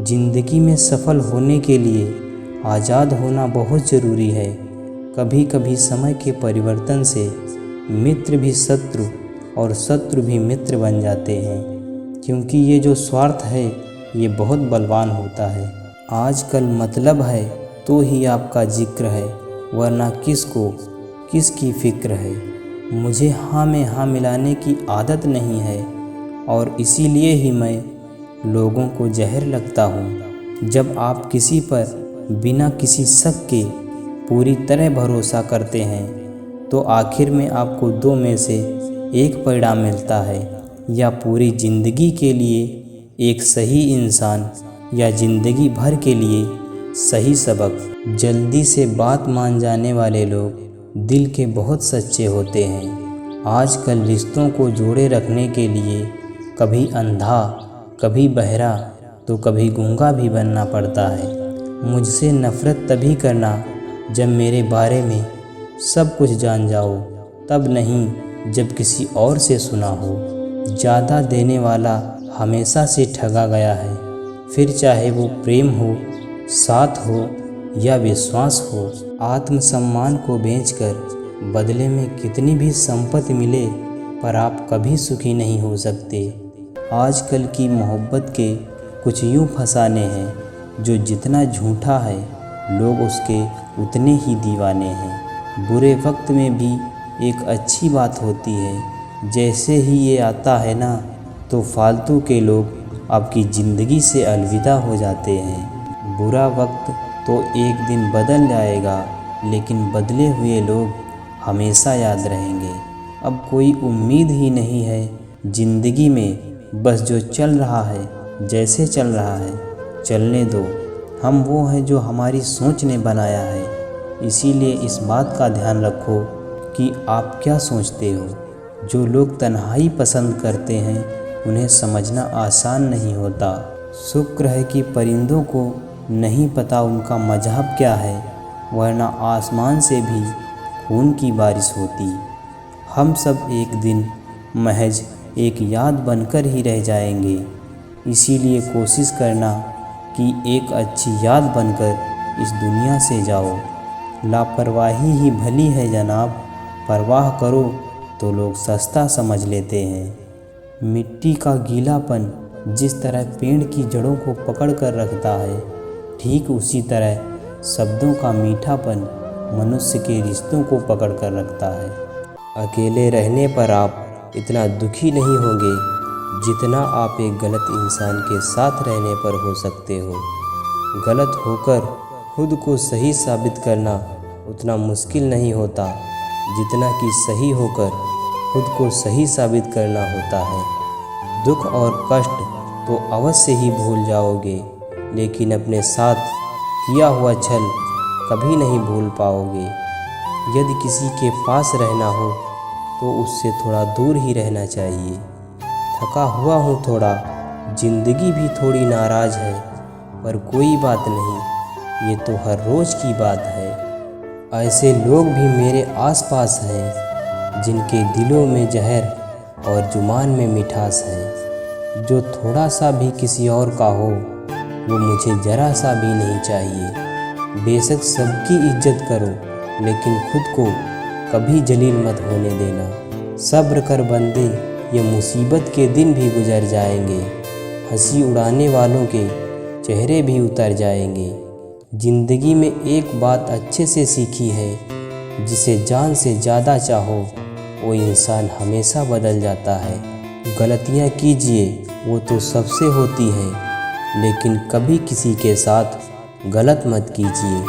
ज़िंदगी में सफल होने के लिए आज़ाद होना बहुत ज़रूरी है। कभी कभी समय के परिवर्तन से मित्र भी शत्रु और शत्रु भी मित्र बन जाते हैं, क्योंकि ये जो स्वार्थ है ये बहुत बलवान होता है। आजकल मतलब है तो ही आपका जिक्र है, वरना किसको किसकी फ़िक्र है। मुझे हाँ में हाँ मिलाने की आदत नहीं है और इसीलिए ही मैं लोगों को जहर लगता हूँ। जब आप किसी पर बिना किसी शक के पूरी तरह भरोसा करते हैं तो आखिर में आपको दो में से एक परिणाम मिलता है, या पूरी ज़िंदगी के लिए एक सही इंसान या ज़िंदगी भर के लिए सही सबक। जल्दी से बात मान जाने वाले लोग दिल के बहुत सच्चे होते हैं। आजकल रिश्तों को जोड़े रखने के लिए कभी अंधा, कभी बहरा तो कभी गूंगा भी बनना पड़ता है। मुझसे नफ़रत तभी करना जब मेरे बारे में सब कुछ जान जाओ, तब नहीं जब किसी और से सुना हो। ज़्यादा देने वाला हमेशा से ठगा गया है, फिर चाहे वो प्रेम हो, साथ हो या विश्वास हो। आत्मसम्मान को बेचकर बदले में कितनी भी संपत्ति मिले, पर आप कभी सुखी नहीं हो सकते। आजकल की मोहब्बत के कुछ यूँ फसाने हैं, जो जितना झूठा है लोग उसके उतने ही दीवाने हैं। बुरे वक्त में भी एक अच्छी बात होती है, जैसे ही ये आता है ना तो फालतू के लोग आपकी ज़िंदगी से अलविदा हो जाते हैं। बुरा वक्त तो एक दिन बदल जाएगा, लेकिन बदले हुए लोग हमेशा याद रहेंगे। अब कोई उम्मीद ही नहीं है ज़िंदगी में, बस जो चल रहा है जैसे चल रहा है चलने दो। हम वो हैं जो हमारी सोच ने बनाया है, इसीलिए इस बात का ध्यान रखो कि आप क्या सोचते हो। जो लोग तन्हाई पसंद करते हैं उन्हें समझना आसान नहीं होता। शुक्र है कि परिंदों को नहीं पता उनका मज़हब क्या है, वरना आसमान से भी खून की बारिश होती। हम सब एक दिन महज एक याद बनकर ही रह जाएंगे, इसीलिए कोशिश करना कि एक अच्छी याद बनकर इस दुनिया से जाओ। लापरवाही ही भली है जनाब, परवाह करो तो लोग सस्ता समझ लेते हैं। मिट्टी का गीलापन जिस तरह पेड़ की जड़ों को पकड़ कर रखता है, ठीक उसी तरह शब्दों का मीठापन मनुष्य के रिश्तों को पकड़ कर रखता है। अकेले रहने पर आप इतना दुखी नहीं होंगे जितना आप एक गलत इंसान के साथ रहने पर हो सकते हो। गलत होकर खुद को सही साबित करना उतना मुश्किल नहीं होता जितना कि सही होकर खुद को सही साबित करना होता है। दुख और कष्ट तो अवश्य ही भूल जाओगे, लेकिन अपने साथ किया हुआ छल कभी नहीं भूल पाओगे। यदि किसी के पास रहना हो तो उससे थोड़ा दूर ही रहना चाहिए। थका हुआ हूँ थोड़ा, ज़िंदगी भी थोड़ी नाराज़ है, पर कोई बात नहीं, ये तो हर रोज़ की बात है। ऐसे लोग भी मेरे आसपास हैं जिनके दिलों में जहर और जुबान में मिठास है। जो थोड़ा सा भी किसी और का हो वो मुझे ज़रा सा भी नहीं चाहिए। बेशक सबकी इज्जत करो, लेकिन खुद को कभी जलील मत होने देना। सब्र कर बंदे, ये मुसीबत के दिन भी गुजर जाएंगे। हंसी उड़ाने वालों के चेहरे भी उतर जाएंगे। ज़िंदगी में एक बात अच्छे से सीखी है, जिसे जान से ज़्यादा चाहो वो इंसान हमेशा बदल जाता है। गलतियाँ कीजिए वो तो सबसे होती हैं, लेकिन कभी किसी के साथ गलत मत कीजिए।